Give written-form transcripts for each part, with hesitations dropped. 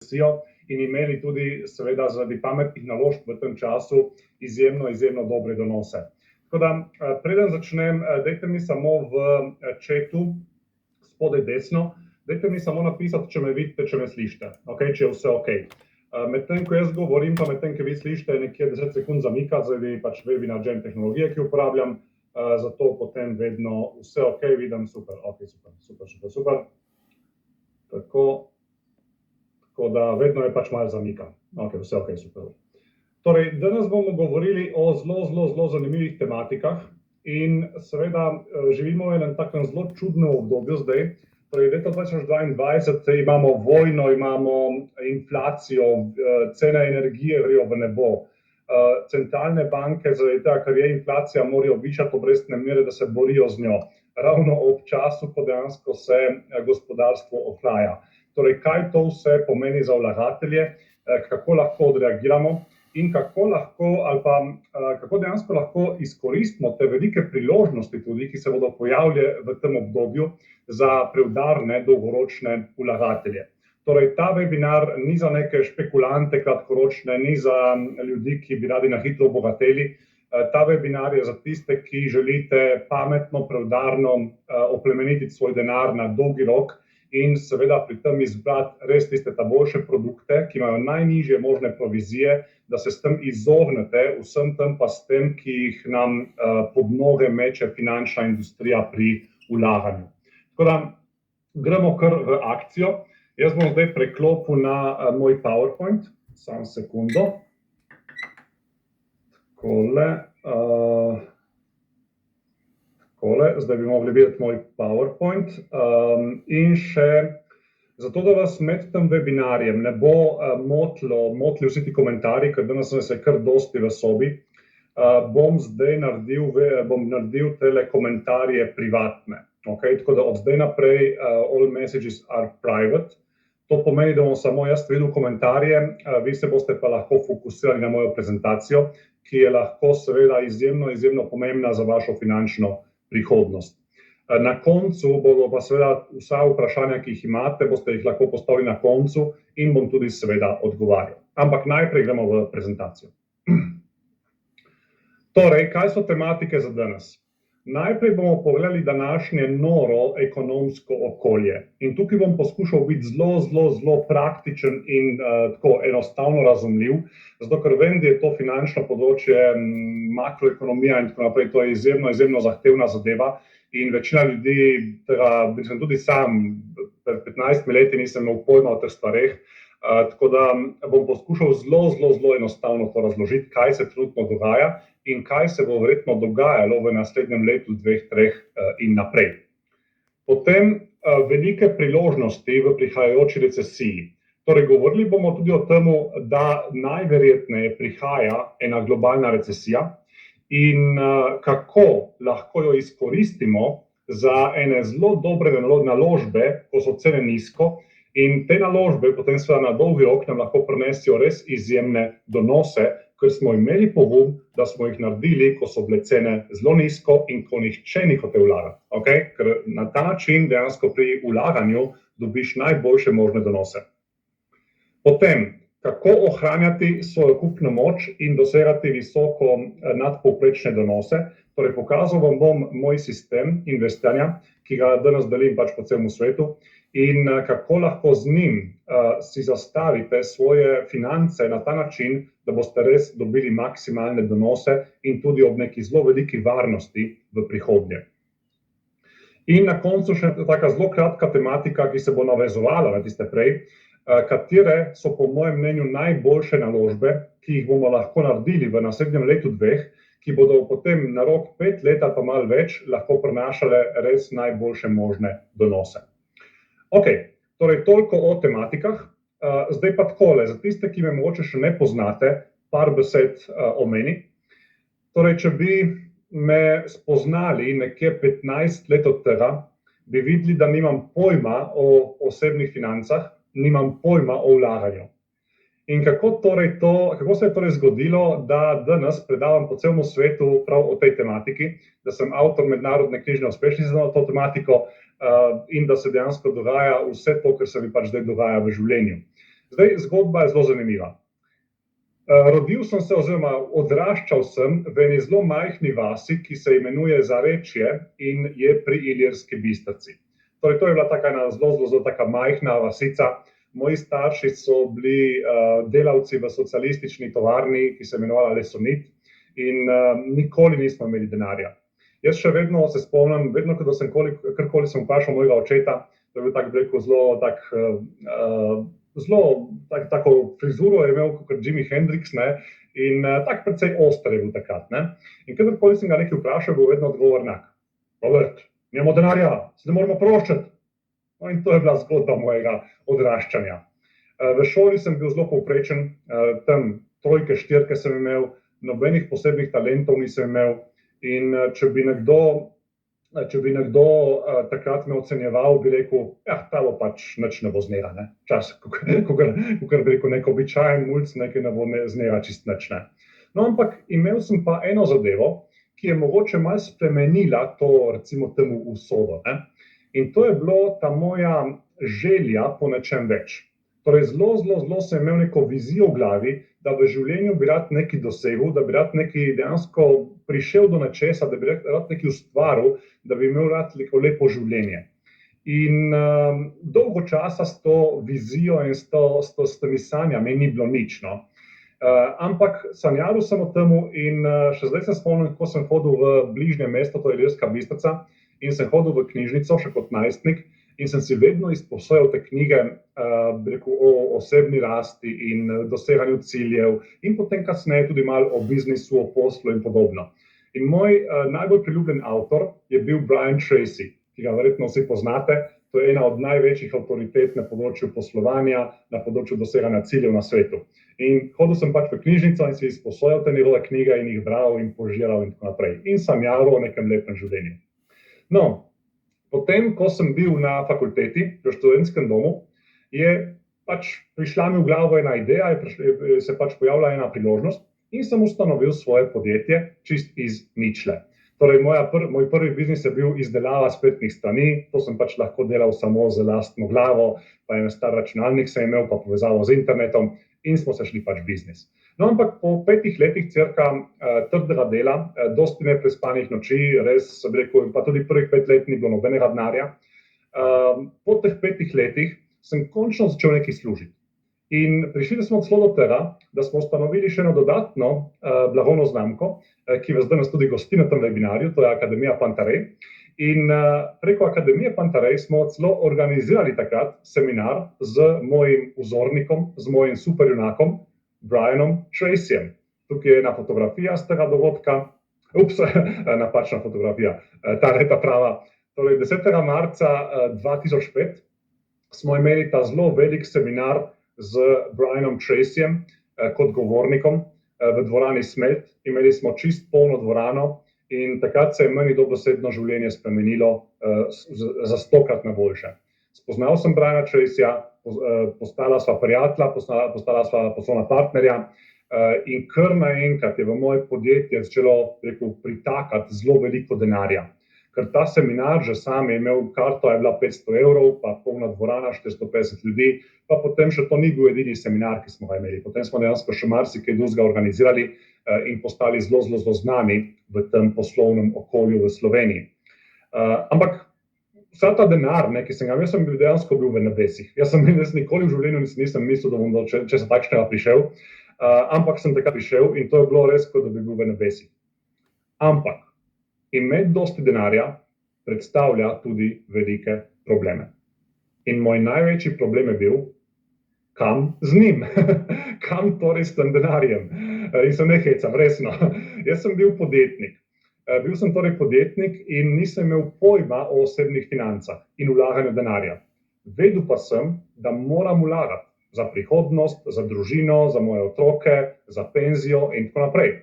recesijo in imeli tudi seveda zaradi pametnih naložb v tem času izjemno dobre donose. Tako da, preden začnem, dajte mi samo v chatu spodaj desno, dajte mi samo napisati, če me vidite, če me slišite, okay? Če je vse okej. Medtem ko jaz govorim, pa medtem ko vi slišite, nekje 10 sekund zamika, zaradi pač Webinar Jam tehnologije, ki uporabljam, zato potem vedno vse okej, vidim, super, okej, super. Tako da vedno je pač malo zamika. Okej, vse okej, super. Torej, danes bomo govorili o zelo zanimivih tematikah in seveda živimo v enem takem zelo čudnem obdobju zdaj. Torej, leta 2022 imamo vojno, imamo inflacijo, cene energije grejo v nebo. Centralne banke, zaradi tega, ker je inflacija, morajo višati obrestne mere, da se borijo z njo. Ravno ob času, ko dejansko se gospodarstvo ohlaja. Torej, kaj to vse pomeni za vlagatelje, kako lahko odreagiramo in kako dejansko lahko izkoristimo te velike priložnosti tudi, ki se bodo pojavile v tem obdobju za preudarne dolgoročne vlagatelje. Torej, ta webinar ni za neke špekulante kratkoročne, ni za ljudi, ki bi radi na hitro obogateli. Ta webinar je za tiste, ki želite pametno, preudarno oplemenititi svoj denar na dolgi rok in seveda pri tem izbrati res tiste ta boljše produkte, ki imajo najnižje možne provizije, da se s tem izognete vsem tem pastem, ki jih nam pod noge meče finančna industrija pri vlaganju. Tako da, gremo kar v akcijo. Jaz bom zdaj preklopil na moj PowerPoint, samo sekundo. Takole, zdaj bi mogli videti moj PowerPoint. In še, zato da vas med tem webinarjem ne bo motili vsi ti komentarji, ker danes sem se kar dosti v sobi, bom zdaj naredil tele komentarje privatne. Okay? Tako da od zdaj naprej all messages are private. To pomeni, da bom samo jaz videl komentarje, vi se boste pa lahko fokusirali na mojo prezentacijo, ki je lahko seveda izjemno pomembna za vašo finančno prihodnost. Na koncu bodo pa seveda vsa vprašanja, ki jih imate, boste jih lahko postavili na koncu in bom tudi seveda odgovarjal. Ampak najprej gremo v prezentacijo. Torej, kaj so tematike za danes? Najprej bomo pogledali današnje noro ekonomsko okolje. In tukaj bom poskušal biti zelo praktičen in tako enostavno razumljiv, zato ker vem, da je to finančno področje, makroekonomija in tako naprej, to je izjemno zahtevna zadeva in večina ljudi, mislim tudi sam, pred 15 leti nisem imel pojma o teh stvareh, tako da bom poskušal zelo enostavno to razložiti, kaj se trenutno dogaja in kaj se bo verjetno dogajalo v naslednjem letu, 2, 3 in naprej. Potem velike priložnosti v prihajajoči recesiji. Torej, govorili bomo tudi o tem, da najverjetneje prihaja ena globalna recesija in kako lahko jo izkoristimo za ene zelo dobre naložbe, ko so cene nizko, in te naložbe potem seveda na dolgi rok nam lahko prinesijo res izjemne donose, ker smo imeli pogum, da smo jih naredili, ko so bile cene zelo nizko in ko nihče ni hotel vlagati. Okay? Ker na ta način dejansko pri vlaganju dobiš najboljše možne donose. Potem, kako ohranjati svojo kupno moč in dosegati visoko nadpovprečne donose. Torej, pokazal vam bom moj sistem investiranja, ki ga danes delim pač po celem svetu, in kako lahko z njim si zastavite svoje finance na ta način, da boste res dobili maksimalne donose in tudi ob neki zelo veliki varnosti v prihodnje. In na koncu še taka zelo kratka tematika, ki se bo navezovala na tiste prej, katere so po mojem mnenju najboljše naložbe, ki jih bomo lahko naredili v naslednjem letu, 2, ki bodo potem na rok 5 let ali pa malo več lahko prinašale res najboljše možne donose. Ok, torej toliko o tematikah. Zdaj pa takole, za tiste, ki me mogoče še ne poznate, par besed o meni. Torej, če bi me spoznali nekje 15 let od tega, bi videli, da nimam pojma o osebnih financah, nimam pojma o vlaganju. In kako se je torej zgodilo, da danes predavam po celem svetu prav o tej tematiki, da sem avtor mednarodne knjižne uspešnice na to tematiko in da se dejansko dogaja vse to, kar se mi pač zdaj dogaja v življenju. Zdaj, zgodba je zelo zanimiva. Rodil sem se oziroma odraščal sem v eni zelo majhni vasi, ki se imenuje Zarečje in je pri Ilirski Bistrici. Torej, to je bila taka ena zelo taka majhna vasica. Moji starši so bili delavci v socialistični tovarni, ki se imenovala Lesonit, in nikoli nismo imeli denarja. Jaz še vedno se spomnim, vedno, ko sem karkoli sem vprašal mojega očeta, to je bil tak, rekel, tako frizuro je imel kot Jimi Hendrix, ne, in tak precej oster je bil takrat, ne. In kadarkoli sem ga nekaj vprašal, je bil vedno odgovor enak. Robert, nimamo denarja, se ne moramo poroščati. No, in to je bila zgodba mojega odraščanja. V šoli sem bil zelo povprečen, tam 3, 4 sem imel, nobenih posebnih talentov nisem imel, in če bi nekdo takrat me ocenjeval, bi rekel, ja, ta bo pač nič ne bo znega, ne. Včasih, kakor bi rekel, nek običajen mulc, nekaj ne bo znega čist nič, ne. No, ampak imel sem pa eno zadevo, ki je mogoče malo spremenila to, recimo temu, usodo, ne. In to je bilo ta moja želja po nečem več. Torej, zelo sem imel neko vizijo v glavi, da v življenju bi rad nekaj dosegel, da bi rad nekaj dejansko prišel do nečesa, da bi rad nekaj ustvaril, da bi imel rad lepo življenje. In dolgo časa s to vizijo in s temi sanjami ni bilo nič, no. Ampak sanjal sem o tem in še zdaj se spomnim, ko sem hodil v bližnje mesto, to je Ilirska Bistrica, in sem hodil v knjižnico še kot najstnik in sem si vedno izposojal te knjige, bi rekel, o osebni rasti in doseganju ciljev in potem kasneje tudi malo o biznisu, o poslu in podobno. In moj najbolj priljubljen avtor je bil Brian Tracy, ki ga verjetno vsi poznate. To je ena od največjih avtoritet na področju poslovanja, na področju doseganja ciljev na svetu. In hodil sem pač v knjižnico in si izposojal te njegove knjige in jih bral in požiral in tako naprej. In sanjal o nekem lepem življenju. No, potem, ko sem bil na fakulteti, v študentskem domu, je pač prišla mi v glavo ena ideja, je se pač pojavila ena priložnost in sem ustanovil svoje podjetje čist iz ničle. Torej, moj prvi biznis je bil izdelava spletnih strani, to sem pač lahko delal samo z lastno glavo, pa en star računalnik sem imel, pa povezavo z internetom in smo se šli pač biznis. No, ampak po 5 letih cirka trdega dela, dosti neprespanih noči, res, bi rekel, pa tudi prvih 5 let ni bilo nobenega denarja. Po teh 5 letih sem končno začel nekaj služiti. In prišli smo celo do tega, da smo ustanovili še eno dodatno blagovno znamko, ki vas danes tudi gosti na tem webinarju, to je Akademija Pantarej. In preko Akademije Pantarej smo celo organizirali takrat seminar z mojim vzornikom, z mojim superjunakom, Brianom Tracyjem. Tukaj je ena fotografija z tega dogodka. Ups, napačna fotografija, ta prava. Torej, 10. marca 2005 smo imeli ta zelo velik seminar z Brianom Tracyjem kot govornikom v dvorani Smelt. Imeli smo čist polno dvorano in takrat se je meni dobesedno življenje spremenilo za 100-krat na boljše. Spoznal sem Briana Tracyja, postala sva prijatelja, postala sva poslovna partnerja in kar naenkrat je v moje podjetje začelo, rekel, pritakati zelo veliko denarja. Ker ta seminar že sam je imel karto, je bila 500 evrov, pa polna dvorana, 450 ljudi, pa potem še to ni bil edini seminar, ki smo ga imeli. Potem smo dejansko še marsikaj drugega organizirali in postali zelo znani v tem poslovnem okolju v Sloveniji. Ampak vsa ta denar, ki sem ga, jaz sem dejansko bil v nebesih. Jaz nikoli v življenju nisem mislil, da bom do česa takšnega prišel, ampak sem takrat prišel in to je bilo res, kot da bi bil v nebesih. Ampak imeti dosti denarja predstavlja tudi velike probleme. In moj največji problem je bil, kam z njim, kam torej s tem denarjem. In se ne hecam, resno. Jaz sem bil podjetnik. Bil sem torej podjetnik in nisem imel pojma o osebnih financah in vlaganju denarja. Vedel pa sem, da moram vlagati za prihodnost, za družino, za moje otroke, za penzijo in tako naprej.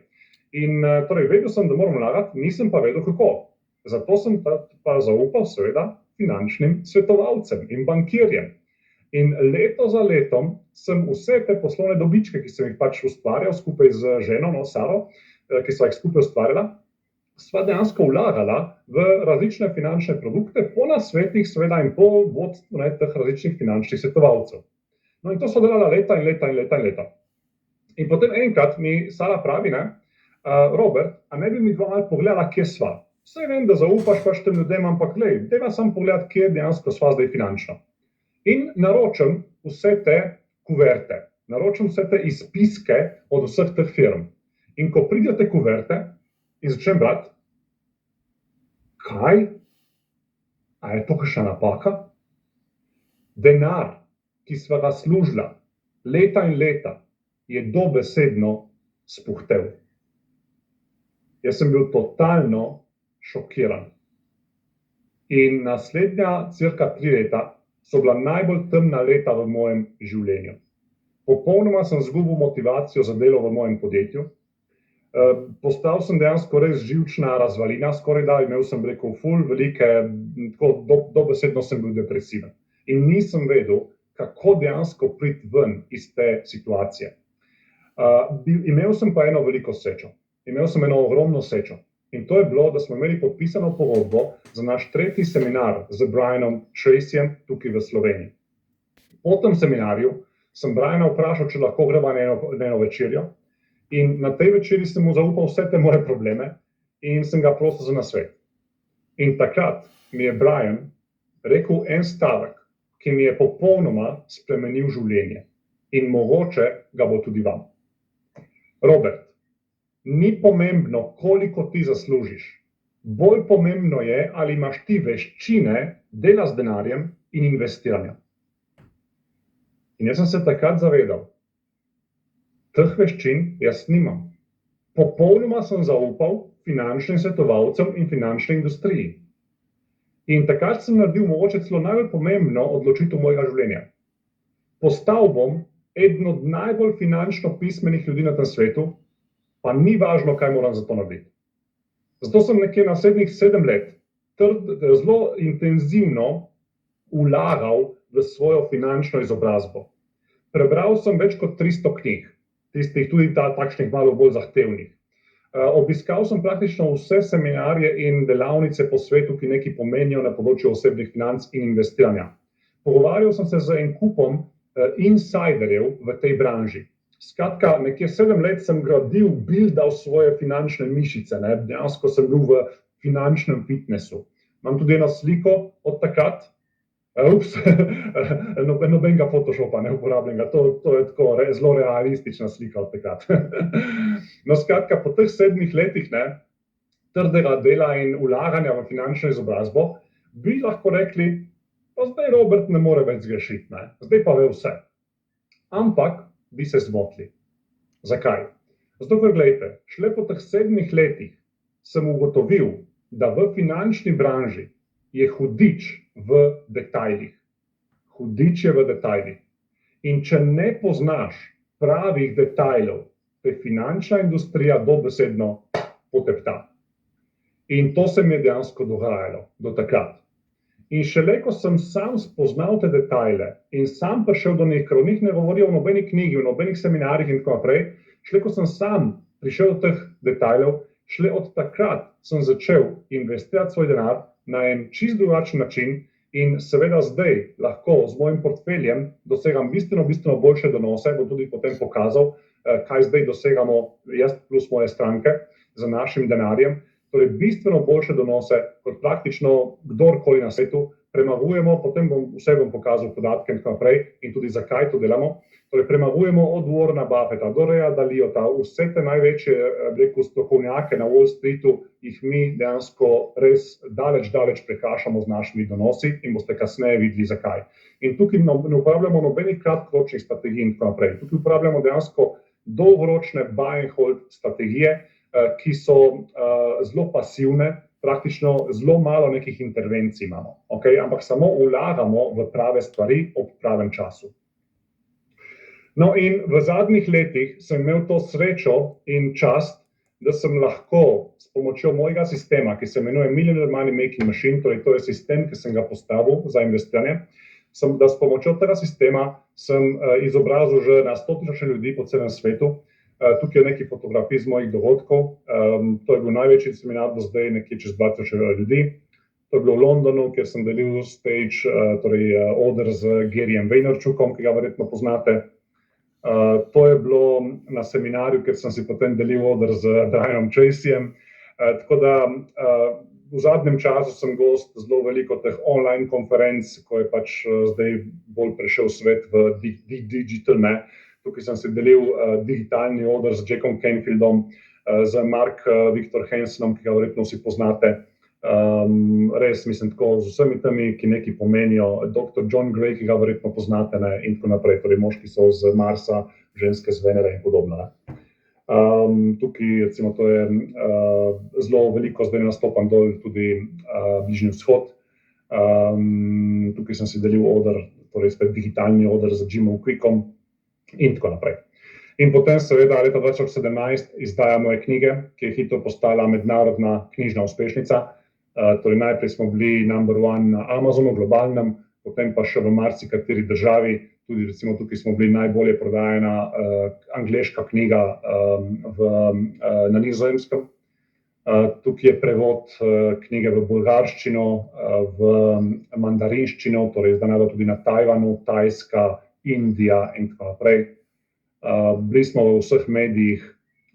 In torej vedel sem, da moram vlagati, nisem pa vedel kako. Zato sem pa zaupal seveda finančnim svetovalcem in bankirjem. In leto za letom sem vse te poslovne dobičke, ki sem jih pač ustvarjal skupaj z ženo, Saro, ki sva jih skupaj ustvarjala, sva dejansko vlagala v različne finančne produkte po nasvetih seveda in po vodstvu teh različnih finančnih svetovalcev. No in to so delala leta in leta in leta in leta. In potem enkrat mi Sara pravi, Robert, a ne bi mi dva malo pogledala, kje sva? Saj vem, da zaupaš pač tem ljudem, ampak glej, dajva samo pogledati, kje dejansko sva zdaj finančno. In naročam vse te kuverte, naročam vse te izpiske od vseh teh firm. In ko pridejo te kuverte in začnem brati, kaj? A je to kakšna napaka? Denar, ki sva ga služila leta in leta, je dobesedno spuhtel. Jaz sem bil totalno šokiran. In naslednja cirka 3 leta so bila najbolj temna leta v mojem življenju. Popolnoma sem izgubil motivacijo za delo v mojem podjetju. Postal sem dejansko res živčna razvalina, skoraj da imel sem ful velike, tako dobesedno sem bil depresiven. In nisem vedel, kako dejansko priti ven iz te situacije. Imel sem pa eno veliko srečo. Imel sem eno ogromno srečo. In to je bilo, da smo imeli podpisano pogodbo za naš 3. seminar z Brianom Tracyjem tukaj v Sloveniji. Po tem seminarju sem Briana vprašal, če lahko greva na eno večerjo. In na tej večerji sem mu zaupal vse te moje probleme in sem ga prosil za nasvet. In takrat mi je Brian rekel en stavek, ki mi je popolnoma spremenil življenje. In mogoče ga bo tudi vam. Robert, ni pomembno, koliko ti zaslužiš. Bolj pomembno je, ali imaš ti veščine dela z denarjem in investiranja. In jaz sem se takrat zavedal, teh veščin jaz nimam. Popolnoma sem zaupal finančnim svetovalcem in finančni industriji. In takrat sem naredil mogoče celo najbolj pomembno odločitev mojega življenja. Postal bom eden od najbolj finančno pismenih ljudi na tem svetu, pa ni važno, kaj moram za to narediti. Zato sem nekje naslednjih 7 let zelo intenzivno vlagal v svojo finančno izobrazbo. Prebral sem več kot 300 knjig, tistih tudi takšnih malo bolj zahtevnih. Obiskal sem praktično vse seminarje in delavnice po svetu, ki nekaj pomenijo na področju osebnih financ in investiranja. Pogovarjal sem se z en kupom insiderjev v tej branži. Skratka, nekje 7 let sem gradil, buildal svoje finančne mišice, dejansko sem bil v finančnem fitnessu. Imam tudi eno sliko od takrat, nobenega Photoshopa ne uporabljam, to je tako zelo realistična slika od takrat. No, skratka, po teh 7 letih trdega dela in vlaganja v finančno izobrazbo, bi lahko rekli, pa zdaj Robert ne more več zgrešiti, zdaj pa ve vse. Ampak bi se zmotili. Zakaj? Zato, ker gledajte, šele po teh 7 letih sem ugotovil, da v finančni branži je hudič v detajlih. Hudič je v detajlih. In če ne poznaš pravih detajlov, te finančna industrija dobesedno potepta. In to se mi je dejansko dogajalo do takrat. In šele, ko sem sam spoznal te detajle in sam prišel do njih, ker o njih ne govorijo v nobeni knjigi, v nobenih seminarjih in tako naprej, šele, ko sem sam prišel do teh detajlov, šele od takrat sem začel investirati svoj denar na en čist drugačen način in seveda zdaj lahko z mojim portfeljem dosegam bistveno boljše donose, bom tudi potem pokazal, kaj zdaj dosegamo jaz plus moje stranke z našim denarjem. Torej, bistveno boljše donose, kot praktično kdorkoli na svetu premagujemo, potem bom pokazal podatke in tako naprej in tudi zakaj to delamo. Torej, premagujemo od Warrena Buffetta do Raya Daliota, vse te največje strokovnjake na Wall Streetu, jih mi dejansko res daleč prekašamo z našimi donosi in boste kasneje videli zakaj. In tukaj ne uporabljamo nobenih kratkoročnih strategij in tako naprej. Tukaj uporabljamo dejansko dolgoročne buy and hold strategije, ki so zelo pasivne, praktično zelo malo nekih intervencij imamo, ampak samo vlagamo v prave stvari ob pravem času. No in v zadnjih letih sem imel to srečo in čast, da sem lahko s pomočjo mojega sistema, ki se imenuje Millionaire Money Making Machine, torej to je sistem, ki sem ga postavil za investiranje, da s pomočjo tega sistema sem izobrazil že na 100.000 ljudi po celem svetu. Tukaj je nekaj fotografij z mojih dogodkov, to je bil največji seminar do zdaj, nekje čez 2000 ljudi. To je bilo v Londonu, kjer sem delil stage, torej oder z Garyjem Vaynerchukom, ki ga verjetno poznate. To je bilo na seminarju, kjer sem si potem delil oder z Brianom Tracyjem. Tako da v zadnjem času sem gost zelo veliko teh online konferenc, ko je pač zdaj bolj prešel svet v digital, ne. Tukaj sem si delil digitalni oder z Jackom Canfieldom, z Mark Victor Hansenom, ki ga verjetno vsi poznate. Res, mislim, tako z vsemi temi, ki nekaj pomenijo, dr. John Gray, ki ga verjetno poznate, ne, in tako naprej, torej moški so z Marsa, ženske z Venere in podobno, ne. Tukaj, recimo, to je zelo veliko, zdaj nastopam dol tudi Bližnji vzhod. Tukaj sem si delil oder, torej spet digitalni oder z Jimom Quickom in tako naprej. In potem seveda leta 2017 izdaja moje knjige, ki je hitro postala mednarodna knjižna uspešnica. Torej najprej smo bili number one na Amazonu, globalnem, potem pa še v marsikateri državi, tudi recimo tukaj smo bili najbolje prodajana angleška knjiga na Nizozemskem. Tukaj je prevod knjige v bolgarščino, v mandarinščino, torej zdaj tudi na Tajvanu, Tajska, Indija in tako naprej. Bili smo v vseh medijih,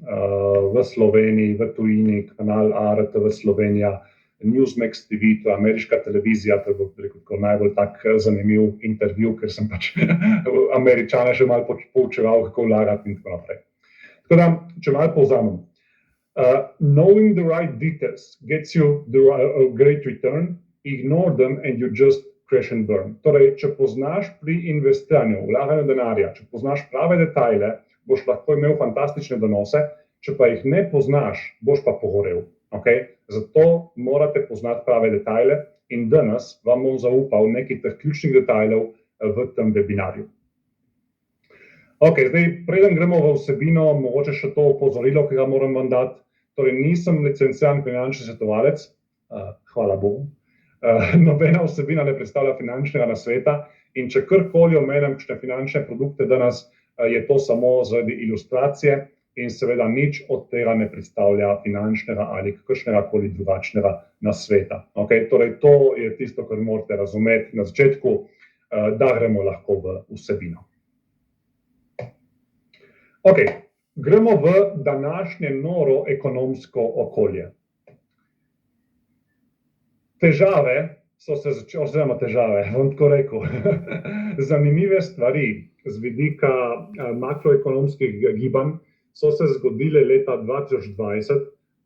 v Sloveniji, v tujini, kanal RTV Slovenija, Newsmax TV, to je ameriška televizija, to je bil najbolj tak zanimiv intervju, ker sem pač Američane še malo poučeval, kako vlagati in tako naprej. Tako da, če malo povzamem. Knowing the right details gets you a great return, ignore them and you just crash and burn. Torej, če poznaš pri investiranju, vlaganju denarja, če poznaš prave detajle, boš lahko imel fantastične donose, če pa jih ne poznaš, boš pa pogorel. Okay? Zato morate poznati prave detajle in danes vam bom zaupal nekaj teh ključnih detajlov v tem webinarju. Ok, zdaj preden gremo v vsebino, mogoče še to opozorilo, ki ga moram vam dati. Torej, nisem licenciran finančni svetovalec, hvala Bogu. Nobena vsebina ne predstavlja finančnega nasveta in če karkoli omenjam kakšne finančne produkte danes, je to samo zaradi ilustracije in seveda nič od tega ne predstavlja finančnega ali kakršnega koli drugačnega nasveta. Okay? Torej, to je tisto, kar morate razumeti na začetku, da gremo lahko v vsebino. Ok, gremo v današnje noro ekonomsko okolje. Težave so se začele, oziroma težave, bom tako rekel, zanimive stvari z vidika makroekonomskih gibanj so se zgodile leta 2020,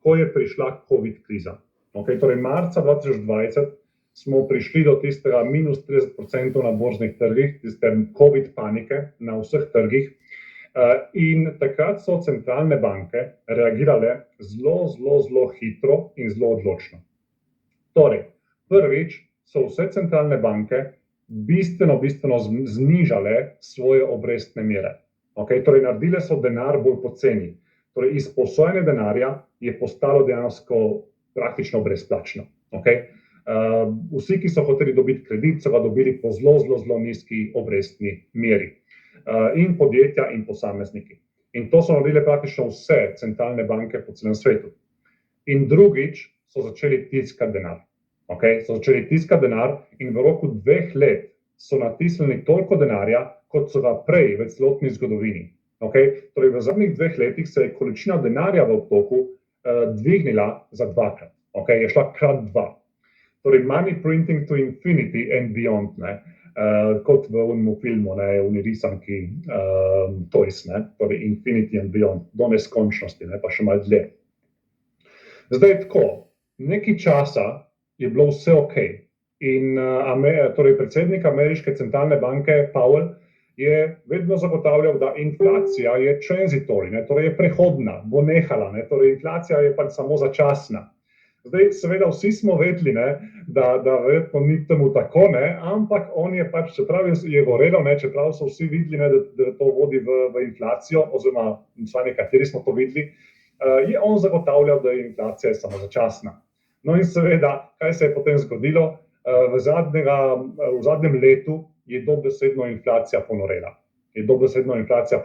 ko je prišla COVID kriza. Okay, torej, marca 2020 smo prišli do tistega minus 30% na borznih trgih, tiste COVID panike na vseh trgih. In takrat so centralne banke reagirale zelo hitro in zelo odločno. Torej, prvič so vse centralne banke bistveno znižale svoje obrestne mere. Okay, torej, naredile so denar bolj poceni. Torej, izposojanje denarja je postalo dejansko praktično brezplačno. Okay? Vsi, ki so hoteli dobiti kredit, so ga dobili po zelo nizki obrestni meri. In podjetja in posamezniki. In to so naredile praktično vse centralne banke po celem svetu. In drugič so začeli tiskati denar. Okay? So začeli tiskati denar in v roku 2 let so natisnili toliko denarja, kot so ga prej v celotni zgodovini. Okay? Torej, v zadnjih 2 letih se je količina denarja v obtoku dvignila za 2-krat. Okay? Je šla krat 2. Torej, money printing to infinity and beyond, ne? Kot v unemu filmu, ne, risanki Toys, ne? Torej Infinity and Beyond, do neskončnosti, ne, pa še malo dlje. Zdaj tako, nekaj časa je bilo vse ok in torej predsednik ameriške centralne banke Powell je vedno zagotavljal, da inflacija je transitory, ne, torej je prehodna, bo nehala, ne, torej inflacija je pač samo začasna. Zdaj, seveda, vsi smo vedeli, ne, da verjetno ni temu tako, ne, ampak on je pač, čeprav je gorelo, ne, čeprav so vsi videli, ne, da to vodi v inflacijo, oziroma vsaj nekateri smo to videli, je on zagotavljal, da je inflacija samo začasna. No in seveda, kaj se je potem zgodilo? V zadnjem letu je dobesedno inflacija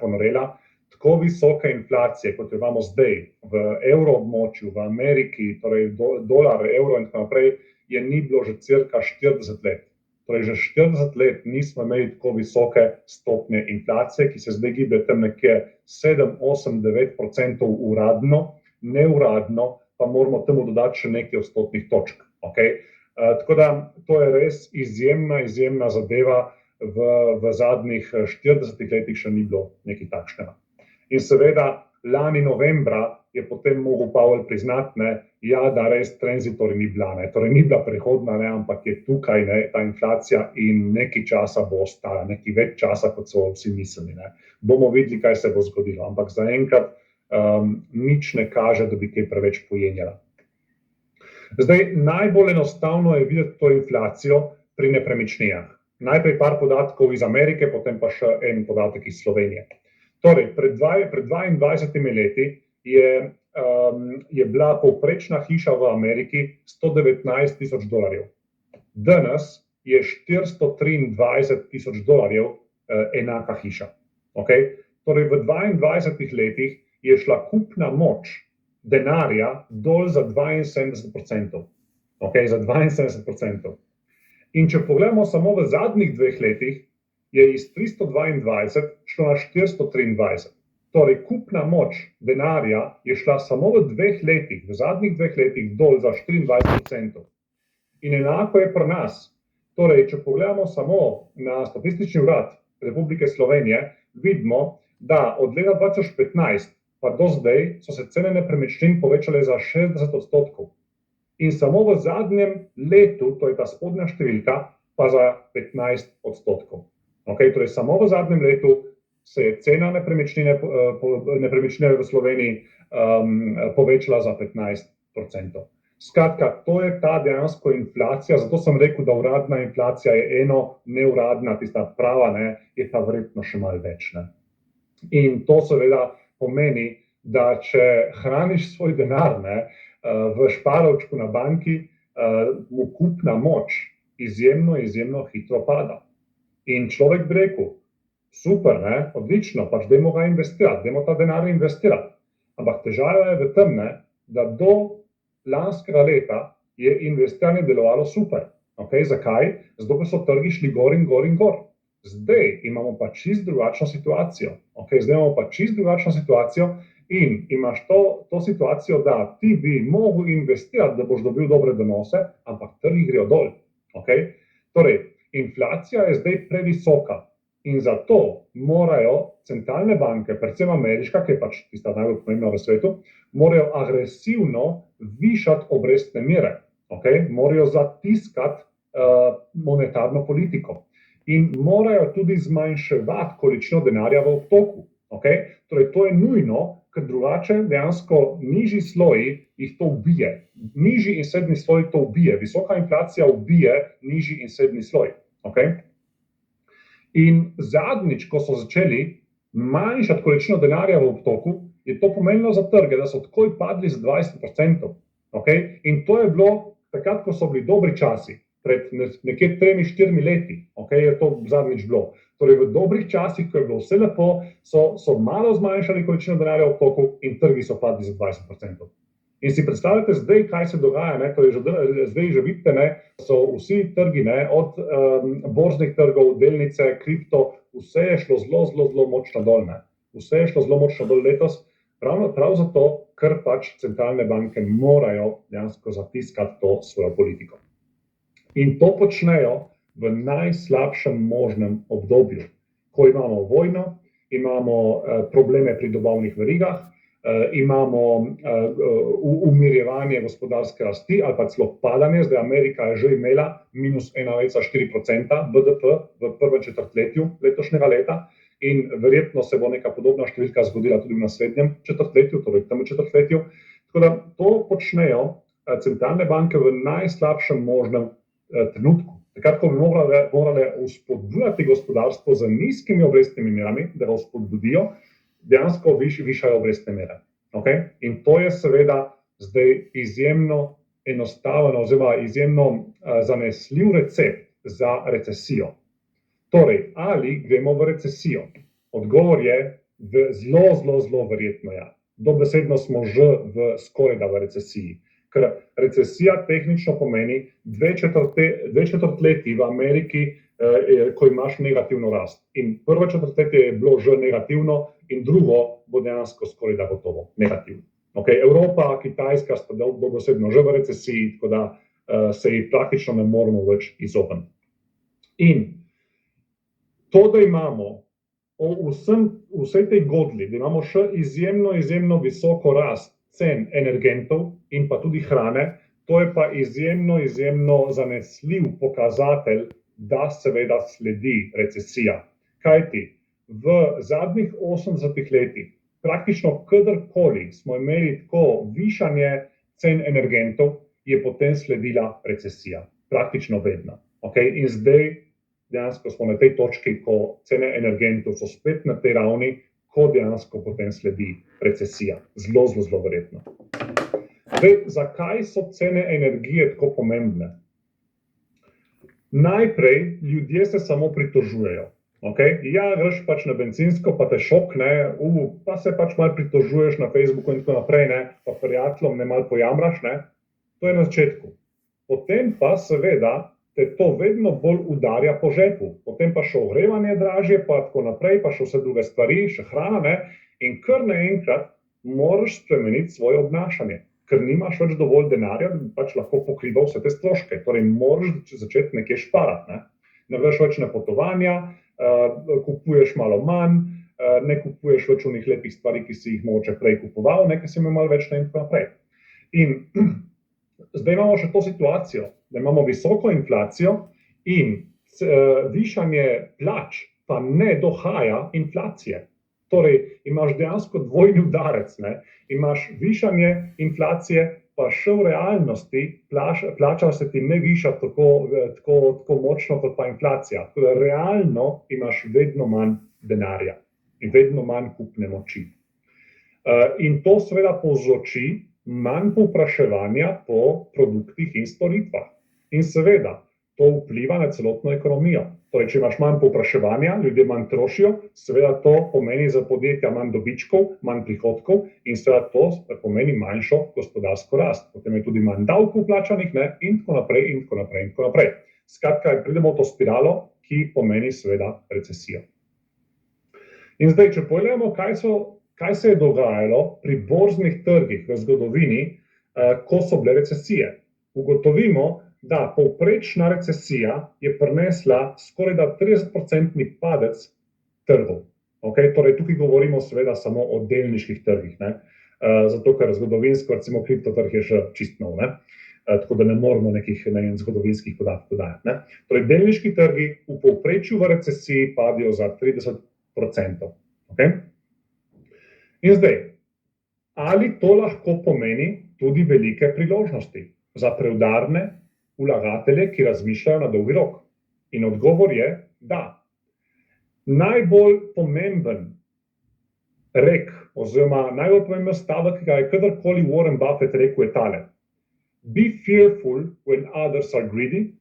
ponorela. Tako visoke inflacije, kot jo imamo zdaj v evroobmočju, v Ameriki, torej dolar, evro in tako naprej, je ni bilo že cirka 40 let. Torej, že 40 let nismo imeli tako visoke stopnje inflacije, ki se zdaj giblje tam nekje 7, 8, 9% uradno, neuradno pa moramo temu dodati še nekaj odstotnih točk. Okay? Tako da to je res izjemna zadeva, v zadnjih 40 letih še ni bilo nekaj takšnega. In seveda, lani novembra je potem mogel Powell priznati, da res transitorij ni bila, torej ni bila prehodna, ampak je tukaj ta inflacija in nekaj časa bo ostala, nekaj več časa, kot so vsi mislili. Bomo videli, kaj se bo zgodilo, ampak zaenkrat nič ne kaže, da bi kaj preveč pojenjala. Zdaj, najbolj enostavno je videti to inflacijo pri nepremičninah. Najprej par podatkov iz Amerike, potem pa še en podatek iz Slovenije. Torej, pred 22 leti je bila povprečna hiša v Ameriki $119,000. Danes je $423,000 enaka hiša. Okay? Torej, v 22 letih je šla kupna moč denarja dol za 72%. Okay? Za 72%. In če pogledamo samo v zadnjih 2 letih, je iz 322 šlo na 423. Torej, kupna moč denarja je šla samo v 2 letih, v zadnjih 2 letih dol za 24%. In enako je pri nas. Torej, če pogledamo samo na Statistični urad Republike Slovenije, vidimo, da od leta 2015 pa do zdaj so se cene nepremičnin povečale za 60%. In samo v zadnjem letu, to je ta spodnja številka, pa za 15%. Okay, torej, samo v zadnjem letu se je cena nepremičnine v Sloveniji povečala za 15%. Skratka, to je ta dejansko inflacija, zato sem rekel, da uradna inflacija je eno, neuradna, tista prava, je pa verjetno še malo več. In to seveda pomeni, da če hraniš svoj denar v šparovčku na banki, mu kupna moč izjemno hitro pada. In človek bi rekel, super, odlično, pač dajmo ga investirati, dajmo ta denar investirati. Ampak težava je v tem, da do lanskega leta je investiranje delovalo super. Okay, zakaj? Zato, ker so trgi šli gor in gor in gor. Zdaj imamo pa čisto drugačno situacijo. Okay, zdaj imamo pa čisto drugačno situacijo in imaš to situacijo, da ti bi mogel investirati, da boš dobil dobre donose, ampak trgi grejo dol. Okay? Torej, inflacija je zdaj previsoka in zato morajo centralne banke, predvsem ameriška, ki je pač tista najbolj pomembna v svetu, morajo agresivno višati obrestne mere. Okay? Morajo zatiskati monetarno politiko in morajo tudi zmanjševati količino denarja v obtoku. Okay? Torej, to je nujno, ker drugače dejansko nižji sloji jih to ubije. Nižji in srednji sloj to ubije. Visoka inflacija ubije nižji in srednji sloj. Okay? In zadnjič, ko so začeli manjšati količino denarja v obtoku, je to pomenilo za trge, da so takoj padli za 20%. Okay? In to je bilo takrat, ko so bili dobri časi, pred nekje 3-4 leti, okay, je to zadnjič bilo. Torej, v dobrih časih, ko je bilo vse lepo, so malo zmanjšali količino denarja v obtoku in trgi so padli za 20%. In si predstavljate zdaj, kaj se dogaja, torej, zdaj že vidite, so vsi trgi, od borznih trgov, delnice, kripto, vse je šlo zelo močno dol. Vse je šlo zelo močno dol letos, prav zato, ker pač centralne banke morajo dejansko zatiskati to svojo politiko. In to počnejo v najslabšem možnem obdobju, ko imamo vojno, imamo probleme pri dobavnih verigah, imamo umirjevanje gospodarske rasti ali pa celo padanje. Zdaj Amerika je že imela minus 1,4% BDP v prvem četrtletju letošnjega leta in verjetno se bo neka podobna številka zgodila tudi v naslednjem četrtletju, torej v tem četrtletju. Tako da to počnejo centralne banke v najslabšem možnem trenutku. Takrat, ko bi morale vzpodbujati gospodarstvo z nizkimi obrestnimi merami, da ga vzpodbudijo, dejansko višajo obrestne mere. Okay? In to je seveda zdaj izjemno enostaven oziroma izjemno zanesljiv recept za recesijo. Torej, ali gremo v recesijo? Odgovor je zelo verjetno ja. Dobesedno smo že skorajda v recesiji. Ker recesija tehnično pomeni dve četrtletji v Ameriki, ko imaš negativno rast. In prvo četrtletje je bilo že negativno in drugo bo dejansko skoraj da gotovo negativno. Okay, Evropa, Kitajska sta dobesedno že v recesiji, tako da se jih praktično ne moremo več izogniti. In to, da imamo vsej tej godli, da imamo še izjemno visoko rast cen energentov in pa tudi hrane, to je pa izjemno zanesljiv pokazatelj, da seveda sledi recesija. Kajti v zadnjih 80 letih praktično kadarkoli smo imeli tako višanje cen energentov, je potem sledila recesija. Praktično vedno. Okay? In zdaj dejansko smo na tej točki, ko cene energentov so spet na tej ravni, ko dejansko potem sledi recesija. Zelo verjetno. Zdaj, zakaj so cene energije tako pomembne? Najprej ljudje se samo pritožujejo. Okay? Ja, greš pač na bencinsko, pa te šokne, pa se pač malo pritožuješ na Facebooku in tako naprej, ne? Pa prijateljem ne malo pojamraš, ne? To je na začetku. Potem pa seveda te to vedno bolj udarja po žepu. Potem pa še ogrevanje dražje, pa tako naprej, pa še vse druge stvari, še hrana, ne? In kar naenkrat moraš spremeniti svoje obnašanje, ker nimaš več dovolj denarja, da bi pač lahko pokrival vse te stroške. Torej, moraš začeti nekje šparati, ne? Ne greš več na potovanja, kupuješ malo manj, ne kupuješ več onih lepih stvari, ki si jih mogoče prej kupoval, nekaj si imel malo več in tako naprej. In zdaj imamo še to situacijo, da imamo visoko inflacijo in višanje plač pa ne dohaja inflacije. Torej, imaš dejansko dvojni udarec, ne? Imaš višanje inflacije, pa še v realnosti plača se ti ne viša tako močno kot pa inflacija. Tako da realno imaš vedno manj denarja in vedno manj kupne moči. In to seveda povzroči manj povpraševanja po produktih in storitvah. In seveda, to vpliva na celotno ekonomijo. Torej, če imaš manj povpraševanja, ljudje manj trošijo, seveda to pomeni za podjetja manj dobičkov, manj prihodkov in seveda to pomeni manjšo gospodarsko rast. Potem je tudi manj davkov plačanih, ne? In tako naprej. Skratka, pridemo v to spiralo, ki pomeni seveda recesijo. In zdaj, če pogledamo, kaj se je dogajalo pri borznih trgih v zgodovini, ko so bile recesije. Ugotovimo, da povprečna recesija je prinesla skorajda 30% padec trgov. Okay? Torej, tukaj govorimo seveda samo o delniških trgih, ne? Zato ker zgodovinsko, recimo kriptotrg je še čist nov, ne? Tako da ne moramo nekih zgodovinskih podatkov dajati, ne? Torej, delniški trgi v povprečju v recesiji padijo za 30%. Okay? In zdaj, ali to lahko pomeni tudi velike priložnosti za preudarne vlagatelje, ki razmišljajo na dolgi rok? In odgovor je, da. Najbolj pomemben rek oziroma najbolj pomemben stavek, ki ga je kadarkoli Warren Buffett rekel, je tale: Be fearful when others are greedy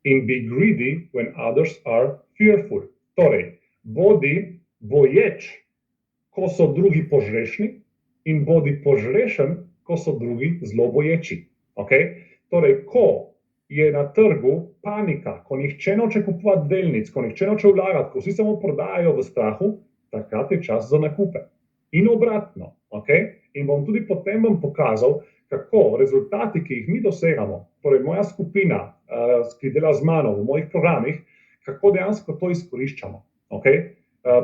in be greedy when others are fearful. Torej, bodi boječ, ko so drugi požrešni, in bodi požrešen, ko so drugi zelo boječi. Okay? Torej, ko je na trgu panika, ko nihče noče kupovati delnic, ko nihče noče vlagati, ko vsi samo prodajajo v strahu, takrat je čas za nakupe. In obratno. Okay? In bom tudi potem pokazal, kako rezultati, ki jih mi dosegamo, torej moja skupina, ki dela z mano v mojih programih, kako dejansko to izkoriščamo. Okay?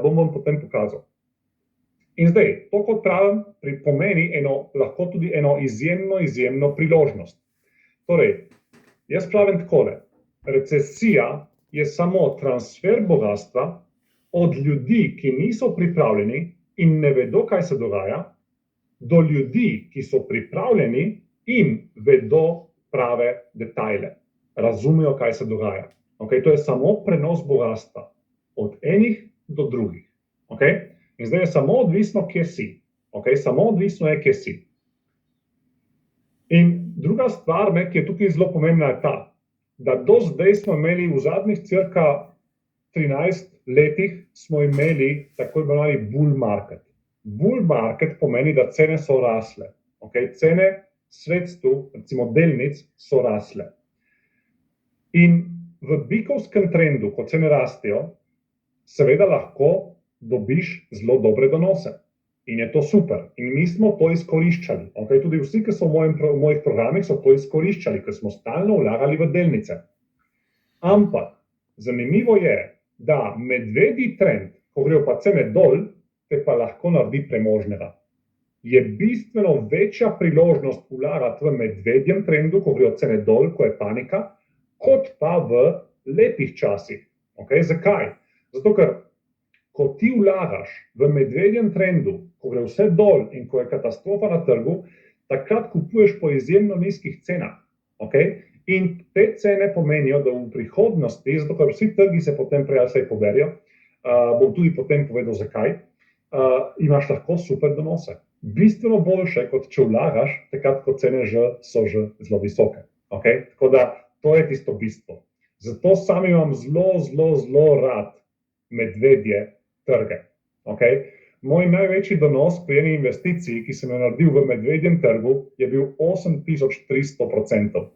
Bom vam potem pokazal. In zdaj, to kot pravim, pomeni lahko tudi eno izjemno priložnost. Torej, jaz pravim takole, recesija je samo transfer bogastva od ljudi, ki niso pripravljeni in ne vedo, kaj se dogaja, do ljudi, ki so pripravljeni in vedo prave detajle, razumejo, kaj se dogaja. Okay? To je samo prenos bogastva od enih do drugih. Okay? In zdaj je samo odvisno, kje si. Okay? Samo odvisno je, kje si. In druga stvar, ki je tukaj zelo pomembna, je ta, da do zdaj smo imeli v zadnjih cirka 13 letih smo imeli tako imenovani bull market. Bull market pomeni, da cene so rasle. Okay? Cene sredstev, recimo delnic, so rasle. In v bikovskem trendu, ko cene rastejo, seveda lahko dobiš zelo dobre donose. In je to super. In mi smo to izkoriščali. Okay? Tudi vsi, ki so v mojih programih, so to izkoriščali, ker smo stalno vlagali v delnice. Ampak zanimivo je, da medvedji trend, ko grejo pa cene dol, te pa lahko naredi premožnega. Je bistveno večja priložnost vlagati v medvedjem trendu, ko grejo cene dol, ko je panika, kot pa v lepih časih. Okay? Zakaj? Zato, ker ko ti vlagaš v medvedjem trendu, ko gre vse dol in ko je katastrofa na trgu, takrat kupuješ po izjemno nizkih cenah. Okay? In te cene pomenijo, da v prihodnosti, zato ker vsi trgi se potem prej ali slej poberijo, bom tudi potem povedal zakaj, imaš lahko super donose. Bistveno boljše, kot če vlagaš, takrat, ko cene so že zelo visoke. Okay? Tako da to je tisto bistvo. Zato sam imam zelo rad medvedje trge. Okay? Moj največji donos pri eni investiciji, ki sem jo naredil v medvedjem trgu, je bil 8300%.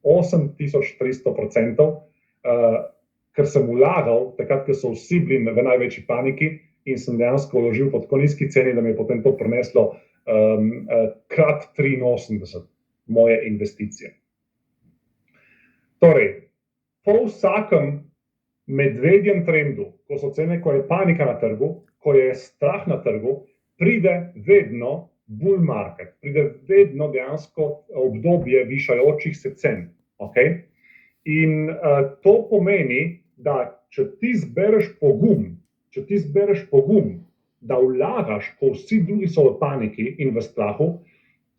8300%, ker sem vlagal, takrat, ko so vsi bili v največji paniki in sem dejansko vložil po tako nizki ceni, da mi je potem to prineslo krat 83 moje investicije. Torej, po vsakem medvedjem trendu, ko so cene, ko je panika na trgu, ko je strah na trgu, pride vedno bull market, pride vedno dejansko obdobje višajočih se cen. Okay? In to pomeni, da če ti zbereš pogum, da vlagaš, ko vsi drugi so v paniki in v strahu,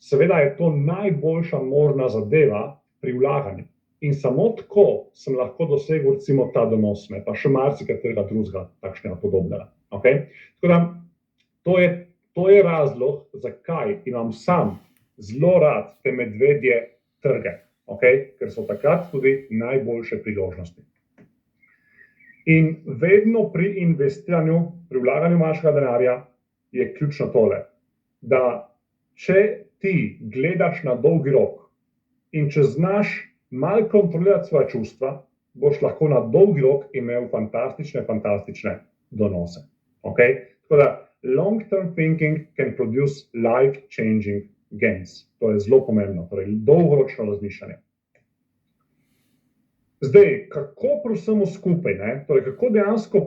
seveda je to najboljša možna zadeva pri vlaganju. In samo tako sem lahko dosegel recimo ta donos, pa še marsikaterega drugega takšnega podobnega. Okay? Tako da, to je razlog, zakaj imam sam zelo rad te medvedje trge, okay? Ker so takrat tudi najboljše priložnosti. In vedno pri investiranju, pri vlaganju vašega denarja je ključno tole, da če ti gledaš na dolgi rok in če znaš malo kontrolirati svoja čustva, boš lahko na dolgi rok imel fantastične donose. Okay? Tako da, long-term thinking can produce life-changing gains. To je zelo pomembno, torej dolgoročno razmišljanje. Zdaj, kako pri vsemu skupaj, torej kako dejansko,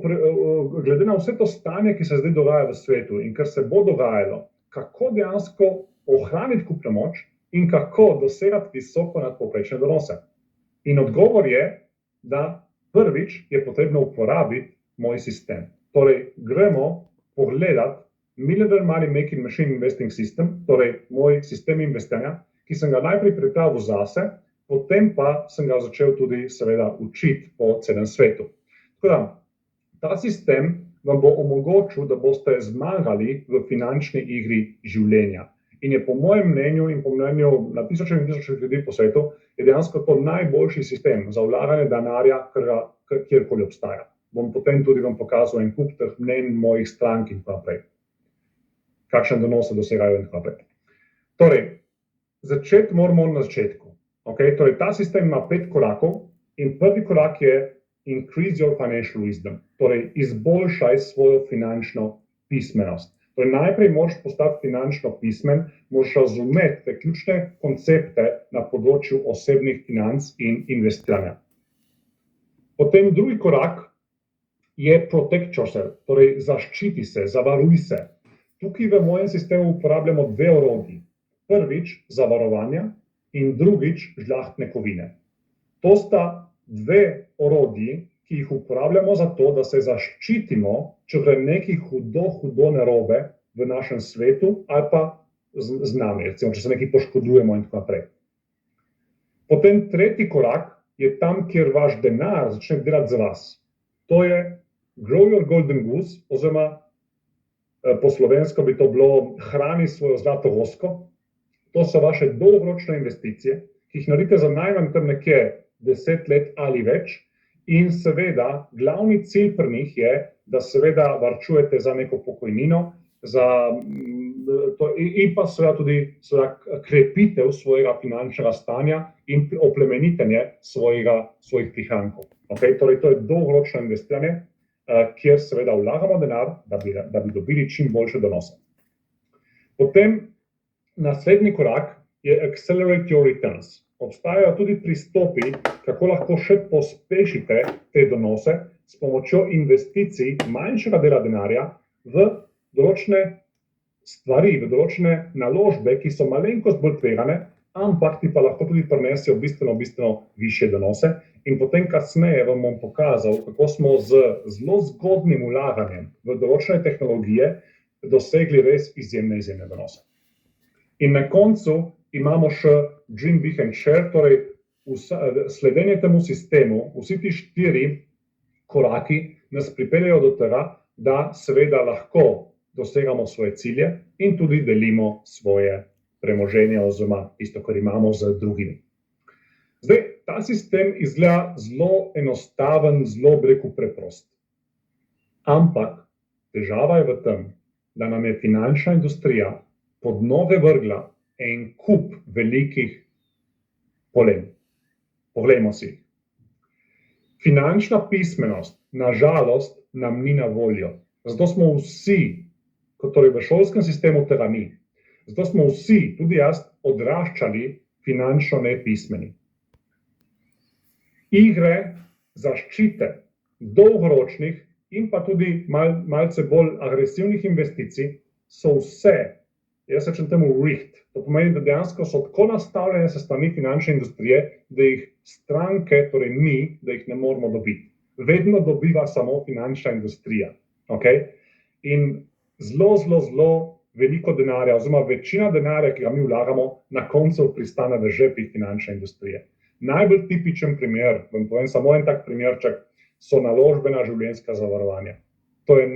glede na vse to stanje, ki se zdaj dogaja v svetu in kar se bo dogajalo, kako dejansko ohraniti kupno moč in kako dosegati visoko nadpovprečne donose. In odgovor je, da prvič je potrebno uporabiti moj sistem. Torej, gremo pogledati Millionaire Money Making Machine Investing System, torej moj sistem investiranja, ki sem ga najprej pripravil zase, potem pa sem ga začel tudi seveda učiti po celem svetu. Tako da, ta sistem vam bo omogočil, da boste zmagali v finančni igri življenja. In je po mojem mnenju in po mnenju na tisoče in tisoče ljudi po svetu, je dejansko to najboljši sistem za vlaganje denarja, kjerkoli obstaja. Bom potem tudi vam pokazal en kup teh mnenj mojih strank in tako naprej. Kakšne donose dosegajo in tako naprej. Torej, začeti moramo na začetku. Okay? Torej, ta sistem ima 5 korakov in prvi korak je increase your financial wisdom. Torej, izboljšaj svojo finančno pismenost. Torej, najprej moraš postati finančno pismen, moraš razumeti te ključne koncepte na področju osebnih financ in investiranja. Potem drugi korak je protect yourself, torej zaščiti se, zavaruj se. Tukaj v mojem sistemu uporabljamo 2 orodji. Prvič zavarovanja in drugič žlahtne kovine. To sta 2 orodji, ki jih uporabljamo za to, da se zaščitimo, če gre nekaj hudo narobe v našem svetu ali pa z nami, recimo, če se nekaj poškodujemo in tako naprej. Potem tretji korak je tam, kjer vaš denar začne delati za vas. To je grow your golden goose, oziroma po slovensko bi to bilo hrani svojo zlato vosko. To so vaše dolgoročne investicije, ki jih naredite za najmanj tam nekje 10 let ali več. In seveda, glavni cilj pri njih je, da seveda varčujete za neko pokojnino, za in pa seveda tudi krepitev svojega finančnega stanja in oplemenitenje svojih prihrankov. Okay? Torej, to je dolgoročno investiranje, kjer seveda vlagamo denar, da bi dobili čim boljše donose. Potem naslednji korak je accelerate your returns. Obstajajo tudi pristopi, kako lahko še pospešite te donose s pomočjo investicij manjšega dela denarja v določene stvari, v določene naložbe, ki so malenkost bolj tvegane, ampak ti pa lahko tudi prinesijo bistveno višje donose. In potem kasneje vam bom pokazal, kako smo z zelo zgodnim vlaganjem v določene tehnologije dosegli res izjemne donose. In na koncu imamo še Dream Big and Share, torej sledenje temu sistemu, vsi ti 4 koraki nas pripeljejo do tega, da seveda lahko dosegamo svoje cilje in tudi delimo svoje premoženje oziroma tisto, kar imamo z drugimi. Zdaj, ta sistem izgleda zelo enostaven, zelo preprost. Ampak težava je v tem, da nam je finančna industrija pod noge vrgla en kup velikih polen. Poglejmo si. Finančna pismenost, na žalost, nam ni na voljo. Zato smo vsi, torej v šolskem sistemu tega ni, zato smo vsi, tudi jaz, odraščali finančno nepismeni. Igre zaščite dolgoročnih in pa tudi malce bolj agresivnih investicij so vse, jaz rečem temu rigged. To pomeni, da dejansko so tako nastavljene s strani finančne industrije, da jih stranke, torej mi, da jih ne moremo dobiti. Vedno dobiva samo finančna industrija. Okay? In zelo veliko denarja, oziroma večina denarja, ki ga mi vlagamo, na koncu pristane v žepih finančne industrije. Najbolj tipičen primer, vam povem samo en tak primerček, so naložbena življenjska zavarovanja. To je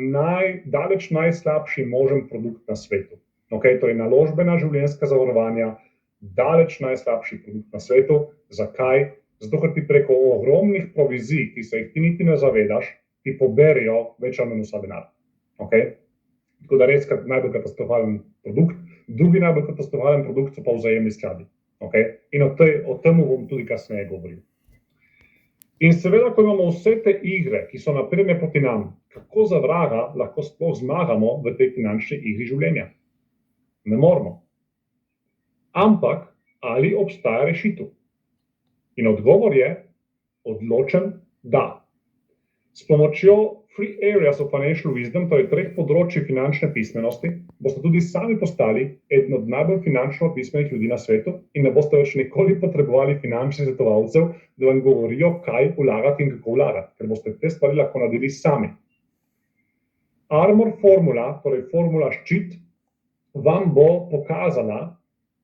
daleč najslabši možen produkt na svetu. Okay, torej naložbena življenjska zavarovanja, daleč najslabši produkt na svetu. Zakaj? Zato, ker ti preko ogromnih provizij, ki se jih ti niti ne zavedaš, ti poberijo več ali manj vsa denar. Okay? Tako da res najbolj katastrofalen produkt. Drugi najbolj katastrofalen produkt so pa vzajemni skladi. Okay? In o tem bom tudi kasneje govoril. In seveda, ko imamo vse te igre, ki so napreme proti nam, kako za vraga lahko sploh zmagamo v tej finančni igri življenja? Ne moremo. Ampak, ali obstaja rešitev? In odgovor je odločen da. S pomočjo Three Areas of Financial Wisdom, torej 3 področji finančne pismenosti, boste tudi sami postali eden od najbolj finančno pismenih ljudi na svetu in ne boste več nikoli potrebovali finančnih svetovalcev, da vam govorijo, kaj vlagati in kako vlagati, ker boste te stvari lahko naredili sami. Armor formula, torej formula ščit, vam bo pokazala,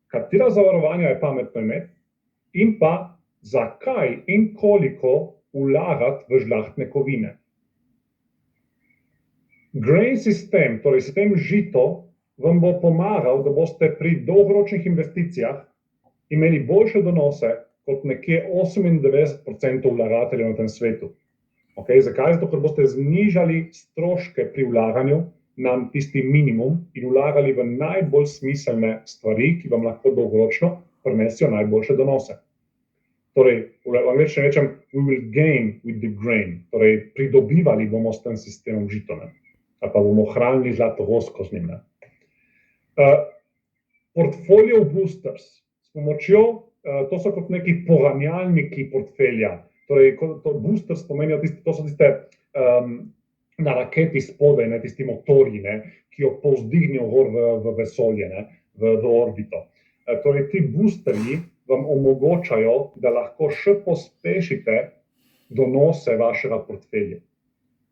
katera zavarovanja je pametno imeti in pa zakaj in koliko vlagati v žlahtne kovine. Grain sistem, torej sistem žito, vam bo pomagal, da boste pri dolgoročnih investicijah imeli boljše donose kot nekje 98% vlagateljev na tem svetu. Okay, zakaj? Zato, ker boste znižali stroške pri vlaganju na tisti minimum in vlagali v najbolj smiselne stvari, ki vam lahko dolgoročno prinesijo najboljše donose. Torej, v angleščini rečem, we will gain with the grain, torej pridobivali bomo s tem sistemom žito, ali pa bomo hranili zlatovosko z njim. Portfolio boosters, s pomočjo, to so kot neki poganjalniki portfelja, torej boosters pomenijo, to so tiste na raketi spodaj, tisti motorji, ki jo povzdignijo gor v vesolje, v orbito. Torej, ti boosterji vam omogočajo, da lahko še pospešite donose vašega portfelja.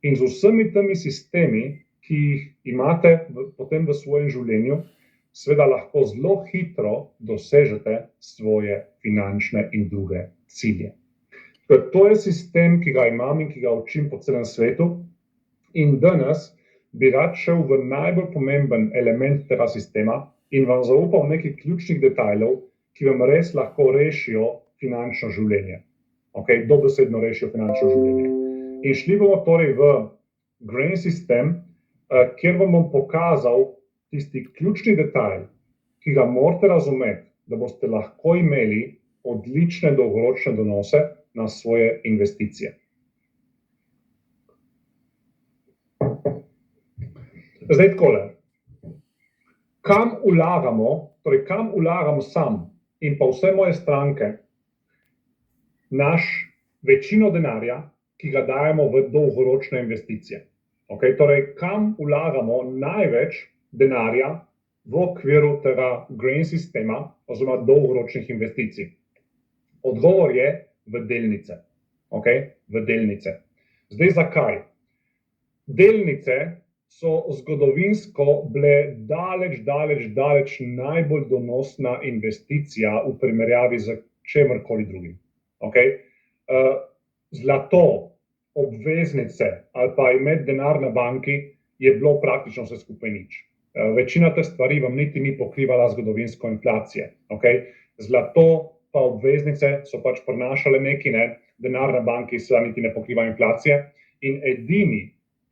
In z vsemi temi sistemi, ki jih imate potem v svojem življenju, seveda lahko zelo hitro dosežete svoje finančne in druge cilje. To je sistem, ki ga imam in ki ga učim po celem svetu. In danes bi rad šel v najbolj pomemben element tega sistema in vam zaupal nekaj ključnih detajlov, ki vam res lahko rešijo finančno življenje. Okay? Dobesedno rešijo finančno življenje. In šli bomo torej v Grain sistem, kjer vam bom pokazal, tisti ključni detajl, ki ga morate razumeti, da boste lahko imeli odlične dolgoročne donose na svoje investicije. Zdaj takole, kam vlagamo sam in pa vse moje stranke večino denarja, ki ga dajemo v dolgoročne investicije. Okay, torej, kam vlagamo največ denarja v okviru tega green sistema oziroma dolgoročnih investicij? Odgovor je v delnice. Okay, v delnice. Zdaj, zakaj? Delnice so zgodovinsko bile daleč najbolj donosna investicija v primerjavi z čemerkoli drugim. Okay? Zlato, obveznice ali pa imeti denar na banki je bilo praktično vse skupaj nič. Večina teh stvari vam niti ni pokrivala zgodovinsko inflacije. Okay? Zlato pa obveznice so pač prinašale nekaj, denar na banki seveda niti ne pokriva inflacije in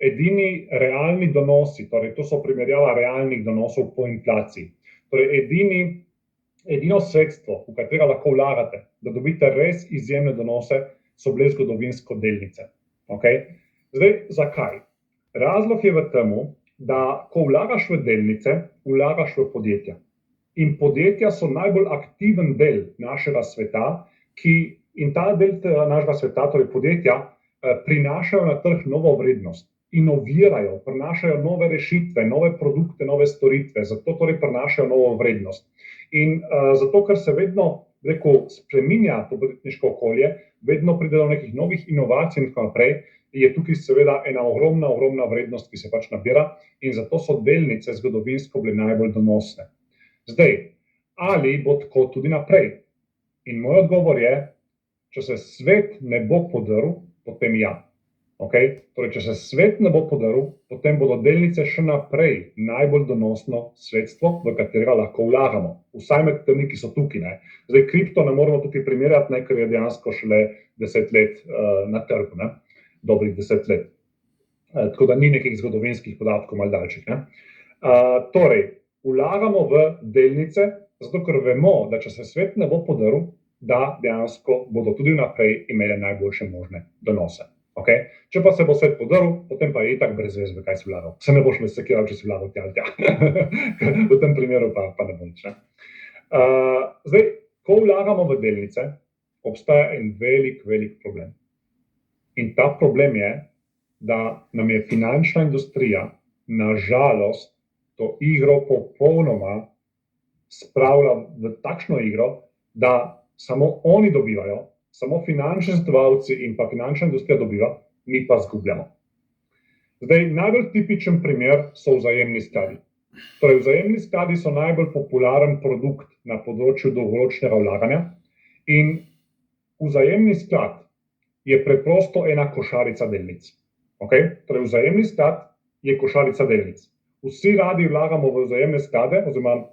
edini realni donosi, torej to so primerjava realnih donosov po inflaciji, torej edino sredstvo, v katero lahko vlagate, da dobite res izjemne donose, so bile zgodovinsko delnice. Okay? Zdaj, zakaj? Razlog je v tem, da ko vlagaš v delnice, vlagaš v podjetja. In podjetja so najbolj aktiven del našega sveta, in ta del našega sveta, torej podjetja, prinašajo na trg novo vrednost, inovirajo, prinašajo nove rešitve, nove produkte, nove storitve, zato torej prinašajo novo vrednost. In zato, ker se vedno spreminja to podjetniško okolje, vedno pride do nekih novih inovacij in tako naprej, je tukaj seveda ena ogromna vrednost, ki se pač nabira in zato so delnice zgodovinsko bile najbolj donosne. Zdaj, ali bo tako tudi naprej? In moj odgovor je, če se svet ne bo podrl, potem ja. Okay? Torej, če se svet ne bo podrl, potem bodo delnice še naprej najbolj donosno sredstvo, v katerega lahko vlagamo. Vsaj med temi, ki so tukaj. Zdaj, kripto ne moramo tukaj primerjati, ker je dejansko šele 10 let na trgu, dobrih 10 let. Tako da ni nekih zgodovinskih podatkov malo daljših. Torej, vlagamo v delnice, zato ker vemo, da če se svet ne bo podrl, da dejansko bodo tudi naprej imeli najboljše možne donose. Okay? Če pa se bo svet podrl, potem pa je itak brez veze, v kaj si vlagal. Se ne boš sekiral, če si vlagal tja ali tja. V tem primeru pa ne bo nič. Zdaj, ko vlagamo v delnice, obstaja en velik problem. In ta problem je, da nam je finančna industrija na žalost to igro popolnoma spravila v takšno igro, da samo oni dobivajo, samo finančni svetovalci in pa finančna industrija dobiva, mi pa izgubljamo. Zdaj, najbolj tipičen primer so vzajemni skladi. Torej, vzajemni skladi so najbolj popularen produkt na področju dolgoročnega vlaganja in vzajemni sklad je preprosto ena košarica delnic. Okay? Torej, vzajemni sklad je košarica delnic. Vsi radi vlagamo v vzajemne sklade, oziroma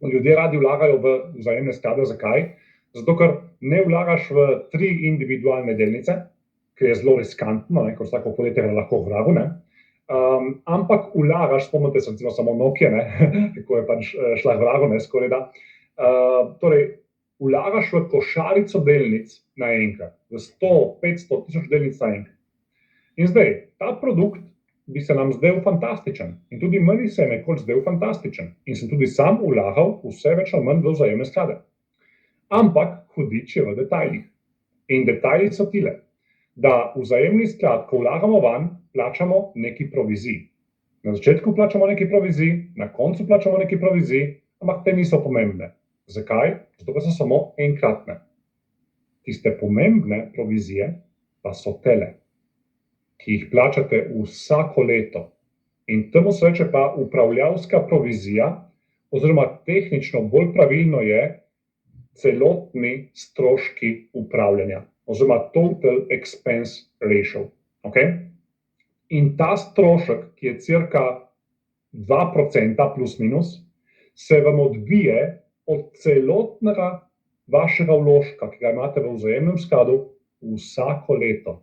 ljudje radi vlagajo v vzajemne sklade. Zakaj? Zato, ker ne vlagaš v 3 individualne delnice, ker je zelo riskantno, ker vsako podjetje lahko vragu, ampak vlagaš, spomnite se recimo samo Nokia, kako je pač šla vragu, skoraj da. Torej, vlagaš v košarico delnic naenkrat, v 100, 500, 1000 delnic naenkrat. In zdaj, ta produkt bi se nam zdel fantastičen in tudi meni se je nekoč zdel fantastičen in sem tudi sam vlagal vse več ali manj v vzajemne sklade. Ampak hudič je v detajlih. In detajli so tile, da vzajemni sklad, ko vlagamo van, plačamo neki provizij. Na začetku plačamo neki provizij, na koncu plačamo neki provizij, ampak te niso pomembne. Zakaj? Zato, ker so samo enkratne. Tiste pomembne provizije pa so tele, ki jih plačate vsako leto. In temu se reče pa upravljavska provizija, oziroma tehnično bolj pravilno je celotni stroški upravljanja, oziroma total expense ratio. Okay? In ta strošek, ki je cirka 2% plus minus, se vam odbije od celotnega vašega vložka, ki ga imate v vzajemnem skladu, vsako leto.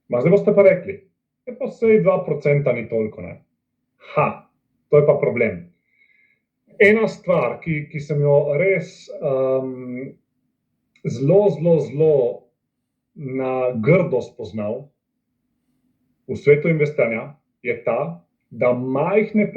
Zdaj boste pa rekli, pa sej 2% ni toliko, To je pa problem. Ena stvar, ki sem jo res zelo na grdo spoznal v svetu investiranja, je ta, da majhne